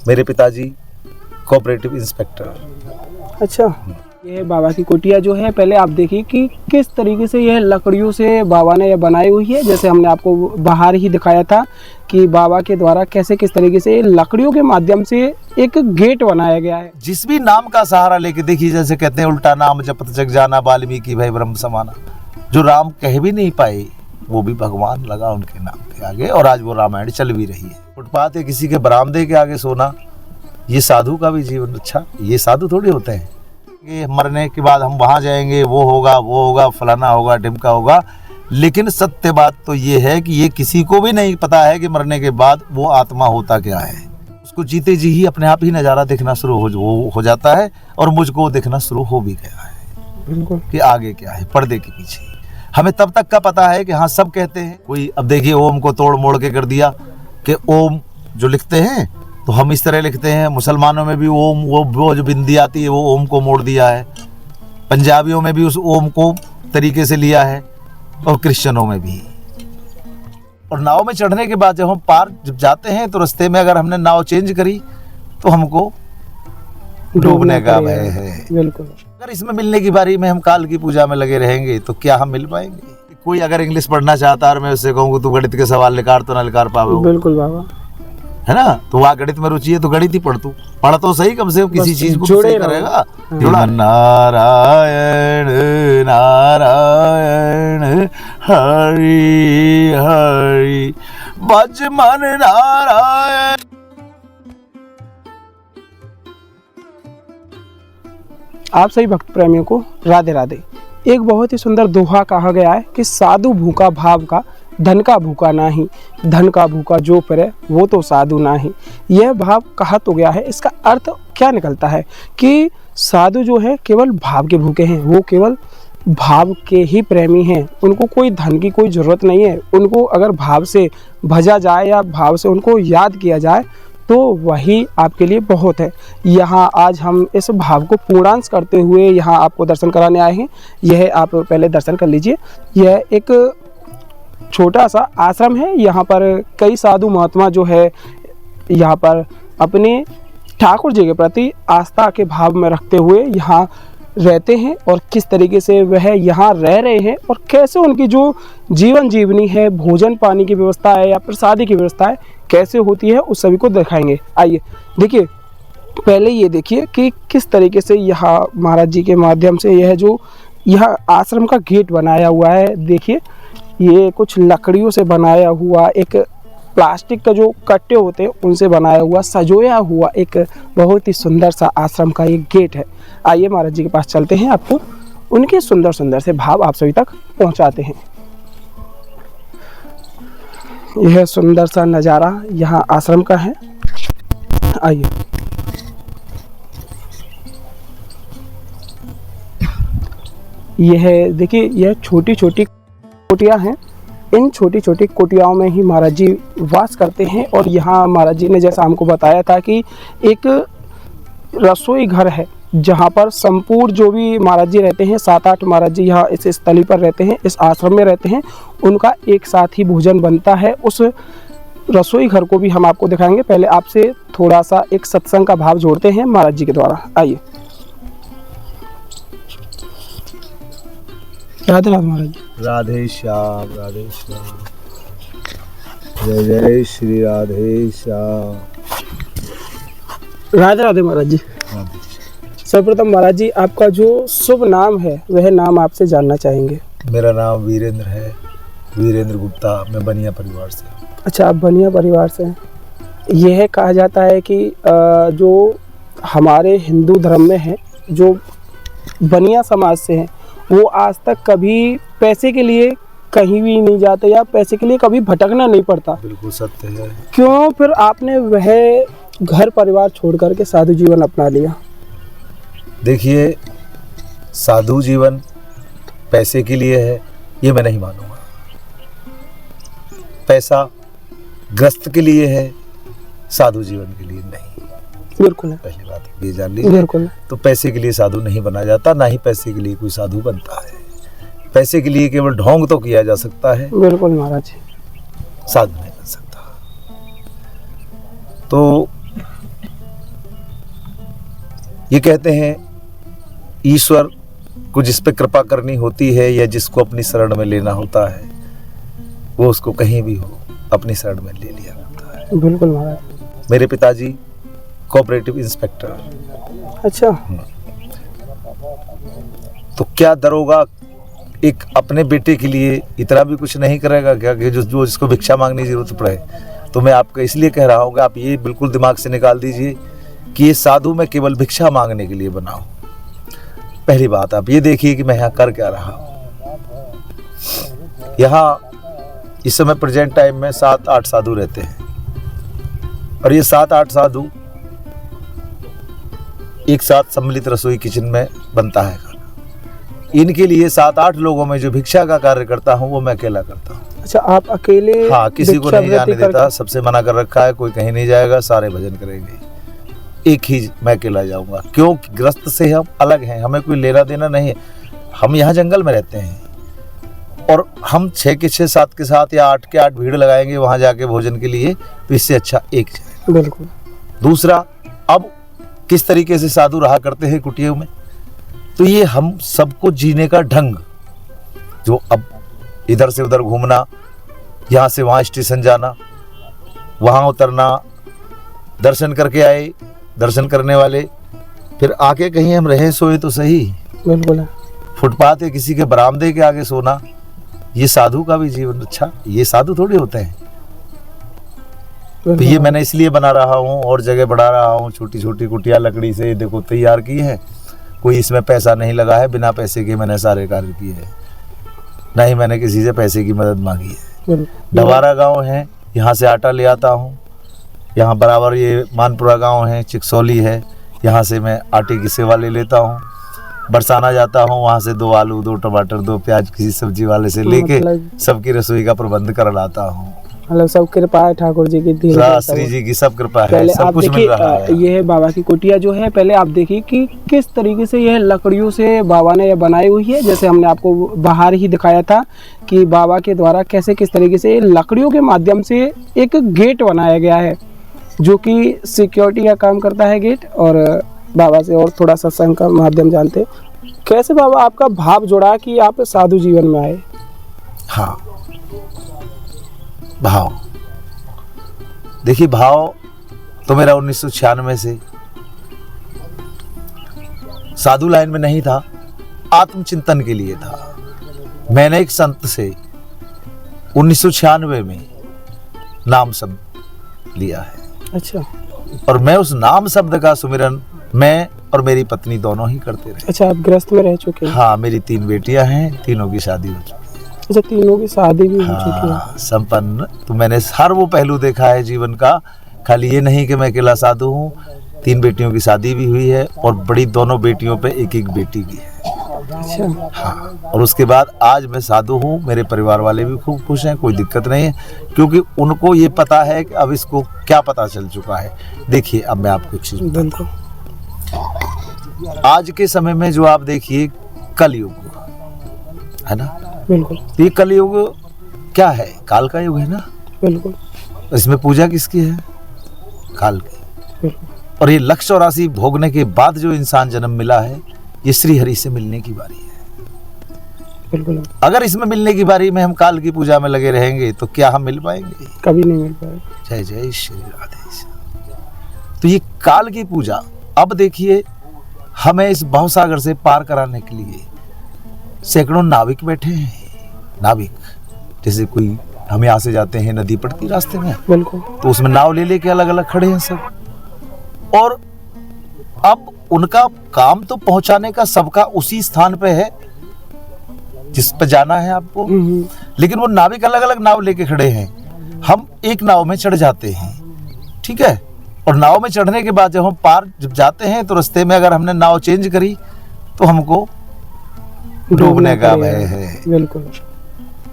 मेरे पिताजी cooperative inspector. अच्छा, ये बाबा की कुटिया जो है, पहले आप देखिए कि किस तरीके से यह लकड़ियों से बाबा ने यह बनाई हुई है। जैसे हमने आपको बाहर ही दिखाया था कि बाबा के द्वारा कैसे किस तरीके से लकड़ियों के माध्यम से एक गेट बनाया गया है। जिस भी नाम का सहारा लेके देखिए, जैसे कहते हैं उल्टा नाम जपत जग जाना, वाल्मीकि भाई ब्रह्म समाना। जो राम कह भी नहीं पाए वो भी भगवान लगा उनके नाम के आगे, और आज वो रामायण चल भी रही है। फुटपाथ है, किसी के बरामदे के आगे सोना, ये साधु का भी जीवन। अच्छा, ये साधु थोड़ी होते हैं कि मरने के बाद हम वहां जाएंगे, वो होगा, फलाना होगा, ढिमका होगा। लेकिन सत्य बात तो ये है कि ये किसी को भी नहीं पता है कि मरने के बाद वो आत्मा होता क्या है। उसको जीते जी ही अपने आप ही नज़ारा देखना शुरू हो जाता है, और मुझको देखना शुरू हो भी गया है। बिल्कुल, कि आगे क्या है पर्दे के पीछे। हमें तब तक का पता है कि हाँ सब कहते हैं। कोई अब देखिए ओम को तोड़ मोड़ के कर दिया कि ओम जो लिखते हैं तो हम इस तरह लिखते हैं। मुसलमानों में भी ओम, वो जो बिंदी आती है वो ओम को मोड़ दिया है। पंजाबियों में भी उस ओम को तरीके से लिया है, और क्रिश्चियनों में भी। और नाव में चढ़ने के बाद जब हम पार जब जाते हैं तो रास्ते में अगर हमने नाव चेंज करी तो हमको डूबने का भय है। बिल्कुल, अगर इसमें मिलने की बारी में हम काल की पूजा में लगे रहेंगे तो क्या हम मिल पाएंगे। कोई अगर इंग्लिश पढ़ना चाहता है और मैं उससे कहूँ तू गणित के सवाल निकाल तो ना निकाल पाओगे। बिल्कुल बाबा, है ना। तो वहाँ गणित में रुचि है तो गणित ही पढ़ तो सही, कम से कम किसी चीज को तो सही करेगा। जुड़ा नारायण नारायण हरि हरि भज मन नारायण। आप सभी भक्त प्रेमियों को राधे राधे। एक बहुत ही सुंदर दोहा कहा गया है कि साधु भूखा भाव का, धन का भूखा नाही, धन का भूखा जो परे वो तो साधु नाही। यह भाव कहा तो गया है। इसका अर्थ क्या निकलता है कि साधु जो है केवल भाव के भूखे हैं, वो केवल भाव के ही प्रेमी हैं। उनको कोई धन की कोई ज़रूरत नहीं है। उनको अगर भाव से भजा जाए या भाव से उनको याद किया जाए तो वही आपके लिए बहुत है। यहाँ आज हम इस भाव को पूर्णांश करते हुए यहाँ आपको दर्शन कराने आए हैं। यह आप पहले दर्शन कर लीजिए। यह एक छोटा सा आश्रम है। यहाँ पर कई साधु महात्मा जो है यहाँ पर अपने ठाकुर जी के प्रति आस्था के भाव में रखते हुए यहाँ रहते हैं, और किस तरीके से वह यहाँ रह रहे हैं और कैसे उनकी जो जीवन जीवनी है, भोजन पानी की व्यवस्था है या प्रसादी की व्यवस्था है, कैसे होती है, उस सभी को दिखाएंगे। आइए देखिए, पहले ये देखिए कि किस तरीके से यहाँ महाराज जी के माध्यम से यह जो यहाँ आश्रम का गेट बनाया हुआ है। देखिए, ये कुछ लकड़ियों से बनाया हुआ, एक प्लास्टिक का जो कट्टे होते हैं उनसे बनाया हुआ, सजोया हुआ एक बहुत ही सुंदर सा आश्रम का एक गेट है। आइए महाराज जी के पास चलते हैं, आपको उनके सुंदर सुंदर से भाव आप सभी तक पहुंचाते हैं। यह सुंदर सा नज़ारा यहाँ आश्रम का है। आइए, यह देखिए, यह छोटी छोटी कुटिया हैं। इन छोटी छोटी कुटियाओं में ही महाराज जी वास करते हैं। और यहाँ महाराज जी ने जैसा हमको बताया था कि एक रसोई घर है जहाँ पर संपूर्ण जो भी महाराज जी रहते हैं, 7-8 महाराज जी यहाँ इस स्थली पर रहते हैं, इस आश्रम में रहते हैं, उनका एक साथ ही भोजन बनता है। उस रसोई घर को भी हम आपको दिखाएंगे। पहले आपसे थोड़ा सा एक सत्संग का भाव जोड़ते हैं महाराज जी के द्वारा। आइए, राधे राधे महाराज जी। राधे श्याम राधे श्याम, जय जय श्री राधे श्याम। राधे राधे महाराज जी। सर्वप्रथम महाराज जी, आपका जो शुभ नाम है वह नाम आपसे जानना चाहेंगे। मेरा नाम वीरेंद्र है, वीरेंद्र गुप्ता। मैं बनिया परिवार से। अच्छा, आप बनिया परिवार से हैं। यह कहा जाता है कि जो हमारे हिंदू धर्म में है, जो बनिया समाज से हैं, वो आज तक कभी पैसे के लिए कहीं भी नहीं जाते या पैसे के लिए कभी भटकना नहीं पड़ता। बिल्कुल सत्य है। क्यों फिर आपने वह घर परिवार छोड़ करके साधु जीवन अपना लिया? देखिए, साधु जीवन पैसे के लिए है ये मैं नहीं मानूंगा। पैसा ग्रस्त के लिए है, साधु जीवन के लिए नहीं। बिल्कुल है, पहली बात ये जान लीजिए। बिल्कुल। तो पैसे के लिए साधु नहीं बना जाता, ना ही पैसे के लिए कोई साधु बनता है। पैसे के लिए केवल ढोंग तो किया जा सकता है, बिल्कुल महाराज जी, साधु नहीं बन सकता। तो ये कहते हैं ईश्वर को जिस पे कृपा करनी होती है या जिसको अपनी शरण में लेना होता है, वो उसको कहीं भी हो अपनी शरण में ले लिया जाता है। बिल्कुल महाराज। मेरे पिताजी कोऑपरेटिव इंस्पेक्टर। अच्छा। तो क्या दरोगा एक अपने बेटे के लिए इतना भी कुछ नहीं करेगा क्या कि जो जिसको भिक्षा मांगने की जरूरत पड़े? तो मैं आपको इसलिए कह रहा हूँ कि आप ये बिल्कुल दिमाग से निकाल दीजिए कि ये साधु मैं केवल भिक्षा मांगने के लिए बना हूँ। पहली बात आप ये देखिए कि मैं यहाँ कर क्या रहा हूँ। यहाँ इस समय प्रेजेंट टाइम में 7-8 साधु रहते हैं और ये 7-8 साधु एक साथ सम्मिलित रसोई किचन में बनता है खाना। इनके लिए 7-8 लोगों में जो भिक्षा का कार्य करता हूँ वो मैं अकेला करता हूँ। अच्छा, आप अकेले? हाँ, किसी को नहीं जाने देता, सबसे मना कर रखा है, कोई कहीं नहीं जाएगा, सारे भजन करेंगे, एक ही मैं अकेला जाऊंगा। क्यों? ग्रस्त से हम अलग हैं, हमें कोई लेना देना नहीं है। हम यहाँ जंगल में रहते हैं और हम 6 के 6 7 के 7 या 8 के 8 भीड़ लगाएंगे वहां जाके भोजन के लिए, तो इससे अच्छा एक जाएगा। बिल्कुल। दूसरा, अब किस तरीके से साधु रहा करते हैं कुटियों में, तो ये हम सबको जीने का ढंग, जो अब इधर से उधर घूमना, यहाँ से वहाँ स्टेशन जाना, वहाँ उतरना, दर्शन करके आए, दर्शन करने वाले फिर आके कहीं हम रहे सोए तो सही, बिल्कुल, फुटपाथ या किसी के बरामदे के आगे सोना, ये साधु का भी जीवन। अच्छा, ये साधु थोड़ी होते हैं। तो ये मैंने इसलिए बना रहा हूँ और जगह बढ़ा रहा हूँ। छोटी छोटी कुटिया लकड़ी से देखो तैयार की है, कोई इसमें पैसा नहीं लगा है, बिना पैसे के मैंने सारे कार्य किए हैं, ना ही मैंने किसी से पैसे की मदद मांगी है। डवारा गांव है, यहाँ से आटा ले आता हूँ, यहाँ बराबर ये मानपुरा गांव है, चिकसौली है, यहाँ से मैं आटे की सेवा ले लेता हूँ। बरसाना जाता हूँ, वहाँ से 2 आलू 2 टमाटर 2 प्याज किसी सब्जी वाले से लेके सबकी रसोई का प्रबंध कर लाता हूँ। मतलब सब कृपा है ठाकुर जी की, श्री जी की सब कृपा है, सब कुछ मिल रहा है। ये है बाबा की कुटिया जो है, पहले आप देखिए कि किस तरीके से यह लकड़ियों से बाबा ने यह बनाई हुई है। जैसे हमने आपको बाहर ही दिखाया था कि बाबा के द्वारा कैसे किस तरीके से लकड़ियों के माध्यम से एक गेट बनाया गया है, जो कि सिक्योरिटी का काम करता है गेट। और बाबा से और थोड़ा सत्संग का माध्यम जानते, कैसे बाबा आपका भाव जुड़ा कि आप साधु जीवन में आए? हाँ, भाव देखिए, भाव तो मेरा 1996 से साधु लाइन में नहीं था, आत्मचिंतन के लिए था। मैंने एक संत से 1996 में नाम शब्द लिया है। अच्छा। और मैं उस नाम शब्द का सुमिरन मैं और मेरी पत्नी दोनों ही करते रहे। अच्छा, आप गृहस्थ में रह चुके हैं? हाँ, मेरी 3 बेटियां हैं, तीनों की शादी हो चुकी है। अच्छा, तीनों की शादी भी हो चुकी है। संपन्न। तो मैंने हर वो पहलू देखा है जीवन का, खाली ये नहीं कि मैं अकेला साधु हूँ। 3 बेटियों की शादी भी हुई है और बड़ी दोनों बेटियों पे एक बेटी भी है। अच्छा। हाँ, और उसके बाद आज मैं साधु हूँ, मेरे परिवार वाले भी खूब खुश हैं, कोई दिक्कत नहीं है, क्योंकि उनको ये पता है कि अब इसको क्या पता चल चुका है। देखिए, अब मैं आपको एक चीज बताता हूँ। आज के समय में जो आप देखिए कलयुग है ना, बिल्कुल, ये कलयुग क्या है? काल का युग है ना। बिल्कुल। इसमें पूजा किसकी है? काल की। और ये लक्ष्य 84 भोगने के बाद जो इंसान जन्म मिला है, ये श्री हरि से मिलने की बारी है। बिल्कुल। अगर इसमें मिलने की बारी में हम काल की पूजा में लगे रहेंगे तो क्या हम मिल पाएंगे? कभी नहीं मिल पाएंगे। जय जय श्री राधे। तो ये काल की पूजा, अब देखिए, हमें इस भवसागर से पार कराने के लिए सैकड़ों नाविक बैठे हैं। नाविक जैसे कोई, हम यहाँ से जाते हैं, नदी पड़ती रास्ते में, बिल्कुल, तो उसमें नाव ले लेके अलग अलग खड़े हैं सब। और अब उनका काम तो पहुंचाने का सबका उसी स्थान पे है जिस पे जाना है आपको, लेकिन वो नाविक अलग अलग नाव लेके खड़े हैं। हम एक नाव में चढ़ जाते हैं, ठीक है, और नाव में चढ़ने के बाद जब हम पार जब जाते हैं तो रास्ते में अगर हमने नाव चेंज करी तो हमको डूबने का भय है। बिल्कुल,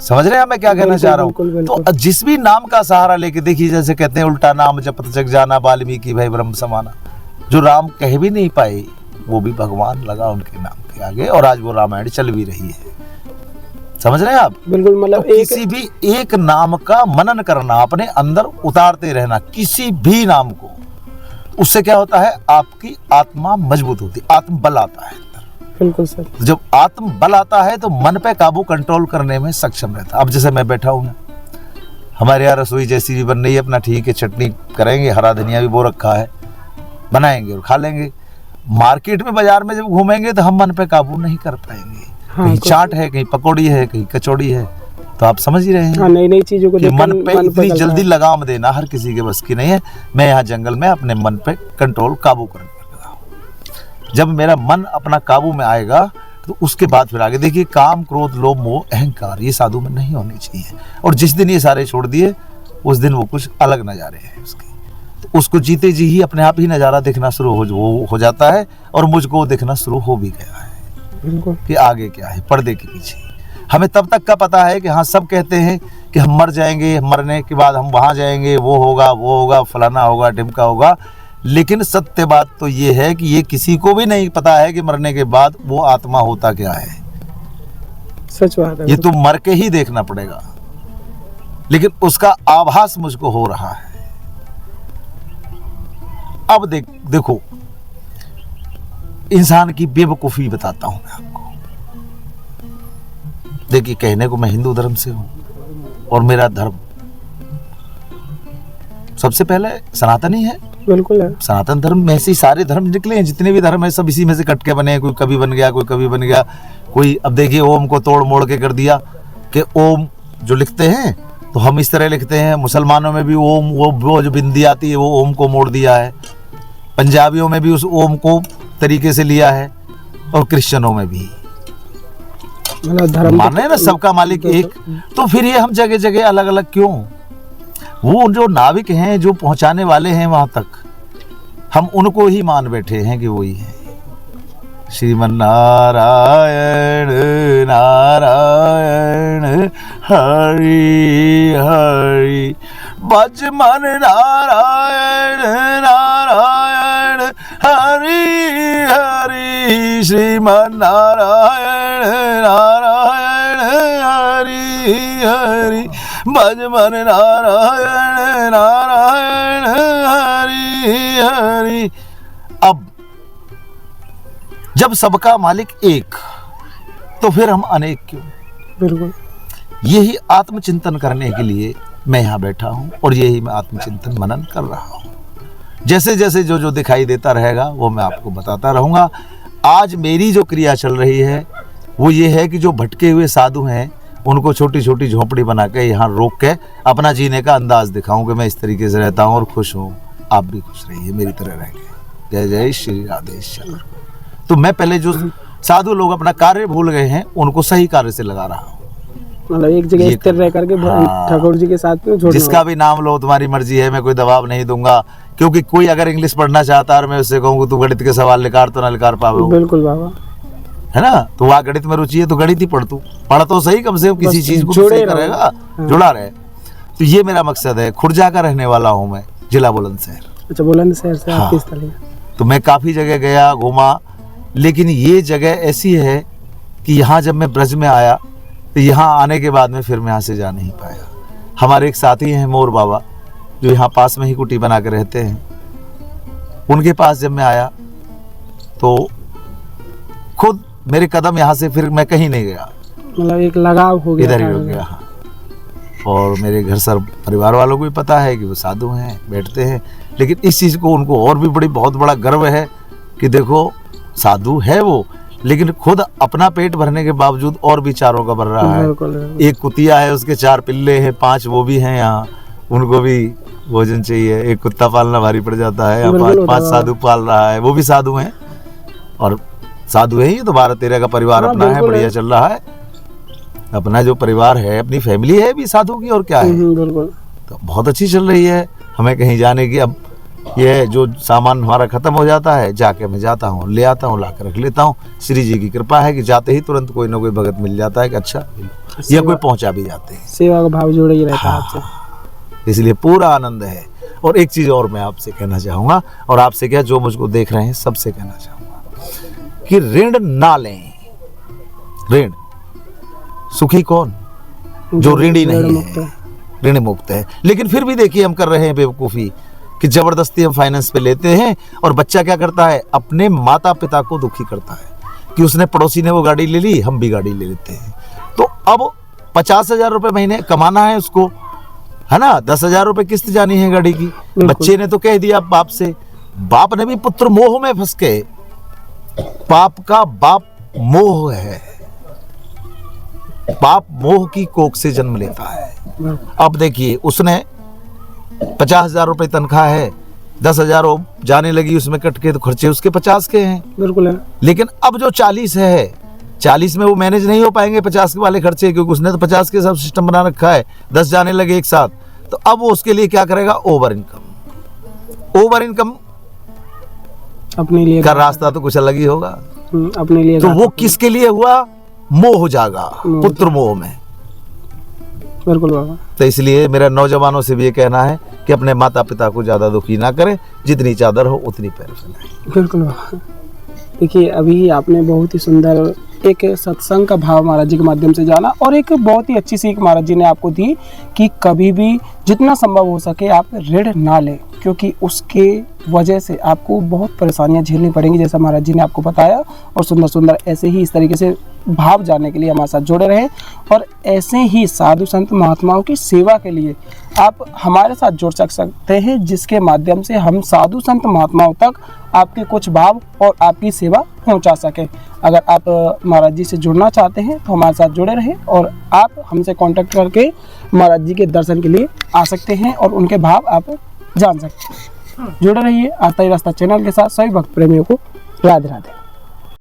समझ रहे हैं मैं क्या कहना चाह रहा हूँ? तो जिस भी नाम का सहारा लेके, देखिए जैसे कहते हैं उल्टा नाम जपत जग जाना, वाल्मीकि भई ब्रह्म समाना। जो राम कह भी नहीं पाए वो भी भगवान लगा उनके नाम के आगे, और आज वो रामायण चल भी रही है। समझ रहे हैं आप? बिल्कुल। मतलब तो किसी भी एक नाम का मनन करना, अपने अंदर उतारते रहना, किसी भी नाम को। उससे क्या होता है, आपकी आत्मा मजबूत होती है, आत्मबल आता है अंदर। बिल्कुल सर। जब आत्मबल आता है तो मन पे काबू कंट्रोल करने में सक्षम रहता है। अब जैसे मैं बैठा हूँ, हमारे यहाँ रसोई जैसी भी बन रही है, अपना ठीक है, चटनी करेंगे, हरा धनिया भी बो रखा है, बनाएंगे और खा लेंगे। मार्केट में, बाजार में जब घूमेंगे तो हम मन पे काबू नहीं कर पाएंगे। हाँ, कहीं चाट है, कहीं पकौड़ी है, कहीं कचौड़ी है, तो आप समझ ही रहे हैं। हाँ, नई नई चीजों को कि मन पे इतनी चलता जल्दी है। लगाम देना हर किसी के बस की नहीं है। मैं यहाँ जंगल में अपने मन पे कंट्रोल काबू करने लगा हूँ। जब मेरा मन अपना काबू में आएगा तो उसके बाद फिर आगे देखिए, काम, क्रोध, लोभ, मोह, अहंकार, ये साधु में नहीं होने चाहिए। और जिस दिन ये सारे छोड़ दिए उस दिन वो कुछ अलग नजारे हैं उसके। तो उसको जीते जी ही अपने आप ही नजारा दिखना शुरू हो जाता है, और मुझको दिखना शुरू हो भी गया है बिल्कुल। कि आगे क्या है पर्दे के पीछे। हमें तब तक का पता है कि हाँ, सब कहते हैं कि हम मर जाएंगे, मरने के बाद हम वहाँ जाएंगे, वो होगा, फलाना होगा, ढिमका होगा। लेकिन सत्य बात तो ये है कि ये किसी को भी नहीं पता है कि मरने के बाद वो आत्मा होता क्या है। सच बात है। ये तो मर के ही देखना पड़ेगा, लेकिन उसका आभास मुझको हो रहा है। अब देखो, इंसान की बेवकूफी बताता हूं मैं आपको। देखिए, कहने को मैं हिंदू धर्म से हूं और मेरा धर्म सबसे पहले सनातनी है। बिल्कुल है। सनातन धर्म में से ही सारे धर्म निकले हैं, जितने भी धर्म है सब इसी में से कट के बने हैं। कोई कभी बन गया, कोई कभी बन गया, कोई अब देखिए ओम को तोड़ मोड़ के कर दिया कि ओम जो लिखते हैं तो हम इस तरह लिखते हैं। मुसलमानों में भी ओम, वो जो बिंदी आती है वो ओम को मोड़ दिया है। पंजाबियों में भी उस ओम को तरीके से लिया है, और क्रिश्चियनों में भी। मतलब धर्म माने ना सबका मालिक एक, तो फिर ये हम जगह जगह अलग अलग क्यों? वो जो नाविक हैं, जो पहुंचाने वाले हैं वहां तक, हम उनको ही मान बैठे हैं कि वही है। श्रीमन नारायण नारायण हरि हरि, भज मन नारायण नारायण हरि हरि, श्रीमन नारायण नारायण हरि हरि, भज मन नारायण नारायण हरि हरि। अब जब सबका मालिक एक, तो फिर हम अनेक क्यों? बिल्कुल। यही आत्मचिंतन करने के लिए मैं यहाँ बैठा हूँ, और यही मैं आत्मचिंतन मनन कर रहा हूँ। जैसे जैसे जो जो दिखाई देता रहेगा वो मैं आपको बताता रहूँगा। आज मेरी जो क्रिया चल रही है वो ये है कि जो भटके हुए साधु हैं उनको छोटी छोटी झोपड़ी बना के यहाँ रोक के अपना जीने का अंदाज दिखाऊं कि मैं इस तरीके से रहता हूँ और खुश हूँ। आप भी खुश रहिए मेरी तरह रह के। जय जय श्री राधेश्वर। तो मैं पहले जो साधु लोग अपना कार्य भूल गए हैं उनको सही कार्य से लगा रहा हूँ। मतलब एक जगह स्थिर रह करके ठाकुर जी के साथ में जिसका भी नाम लो, तुम्हारी मर्जी है, मैं कोई दबाव नहीं दूंगा। क्योंकि कोई अगर इंग्लिश पढ़ना चाहता है और मैं उससे कहूँ तू गणित के सवाल निकाल, तो ना निकाल पाओगे। बिल्कुल बाबा, है ना? तो वहाँ गणित में रुचि है तो गणित ही पढ़ तो सही, कम से कम किसी चीज को सही करेगा, जुड़ा रहे। तो ये मेरा मकसद है। खुर्जा का रहने वाला हूँ मैं, जिला बुलंदशहर। अच्छा, बुलंदशहर से आप किस तरह? तो मैं काफी जगह गया, घूमा, लेकिन ये जगह ऐसी है कि यहाँ जब मैं ब्रज में आया तो यहाँ आने के बाद में फिर मैं यहाँ से जा नहीं पाया। हमारे एक साथी हैं मोर बाबा, जो यहाँ पास में ही कुटी बना के रहते हैं। उनके पास जब मैं आया तो खुद मेरे कदम यहाँ से फिर मैं कहीं नहीं गया, मतलब एक लगाव हो गया, इधर ही हो गया। हाँ, और मेरे घर सर परिवार वालों को भी पता है कि वो साधु हैं, बैठते हैं। लेकिन इस चीज़ को उनको और भी बहुत बड़ा गर्व है कि देखो साधु है वो, लेकिन खुद अपना पेट भरने के बावजूद और भी चारों का भर रहा है। एक कुतिया है, उसके 4 पिल्ले हैं, 5 वो भी हैं यहाँ, उनको भी भोजन चाहिए। एक कुत्ता पालना भारी पड़ जाता है, 5 साधु पाल रहा है, वो भी साधु हैं। और साधु है, ये तो 12-13 का परिवार अपना है, बढ़िया चल रहा है। अपना जो परिवार है, अपनी फैमिली है भी साधु की, और क्या है। तो बहुत अच्छी चल रही है। हमें कहीं जाने की, अब ये जो सामान हमारा खत्म हो जाता है, जाके मैं जाता हूँ, ले आता हूँ, ला कर रख लेता हूँ। श्री जी की कृपा है कि जाते ही तुरंत कोई ना कोई भगत मिल जाता है कि अच्छा, या कोई पहुंचा भी जाते हैं। सेवा का भाव जुड़ा ही रहता है आपसे, इसलिए पूरा आनंद है। और एक चीज और मैं आपसे कहना चाहूंगा, और आपसे क्या, जो मुझको देख रहे हैं सबसे कहना चाहूंगा कि ऋण ना लें। ऋण सुखी कौन? जो ऋणी नहीं है, ऋण मुक्त है। लेकिन फिर भी देखिए हम कर रहे हैं बेवकूफी कि जबरदस्ती हम फाइनेंस पे लेते हैं और बच्चा क्या करता है, अपने माता पिता को दुखी करता है कि उसने पड़ोसी ने वो गाड़ी ले ली, हम भी गाड़ी ले लेते हैं। तो अब 50,000 रुपये महीने कमाना है उसको, है ना, 10,000 रुपये किस्त जानी है गाड़ी की। बच्चे ने तो कह दिया बाप से, बाप ने भी पुत्र मोह में फंस के, पाप का बाप मोह है, पाप मोह की कोख से जन्म लेता है। अब देखिए उसने 50,000 रुपये तनख्वाह है, 10,000 जाने लगी उसमें कट के, तो खर्चे उसके 50 के हैं। बिल्कुल है। लेकिन अब जो 40 है, 40 में वो मैनेज नहीं हो पाएंगे 50 के वाले खर्चे, क्योंकि उसने तो 50 के सब सिस्टम बना रखा है, 10 जाने लगे एक साथ। तो अब वो उसके लिए क्या करेगा, ओवर इनकम। ओवर इनकम अपने लिए का रास्ता तो कुछ अलग ही होगा। अपने लिए तो वो किसके लिए हुआ, मोह जागा, पुत्र मोह में। बिल्कुल बाबा। तो इसलिए मेरा नौजवानों से भी ये कहना है कि अपने माता पिता को ज़्यादा दुखी ना करें, जितनी चादर हो उतनी पैर फैलाएं। बिल्कुल बाबा। देखिए अभी आपने बहुत ही सुंदर एक सत्संग का भाव महाराज जी के माध्यम से जाना, और एक बहुत ही अच्छी सीख महाराज जी ने आपको दी कि कभी भी जितना संभव हो सके आप ऋण ना लें, क्योंकि उसके वजह से आपको बहुत परेशानियां झेलनी पड़ेंगी, जैसा महाराज जी ने आपको बताया। और सुंदर सुंदर ऐसे ही इस तरीके से भाव जानने के लिए हमारे साथ जुड़े रहें, और ऐसे ही साधु संत महात्माओं की सेवा के लिए आप हमारे साथ जुड़ सकते हैं, जिसके माध्यम से हम साधु संत महात्माओं तक आपके कुछ भाव और आपकी सेवा पहुंचा सकें। अगर आप महाराज जी से जुड़ना चाहते हैं तो हमारे साथ जुड़े रहें, और आप हमसे कांटेक्ट करके महाराज जी के दर्शन के लिए आ सकते हैं और उनके भाव आप जान सकते हैं। जुड़े रहिए आता ही रास्ता चैनल के साथ। सभी भक्त प्रेमियों को राधे राधे।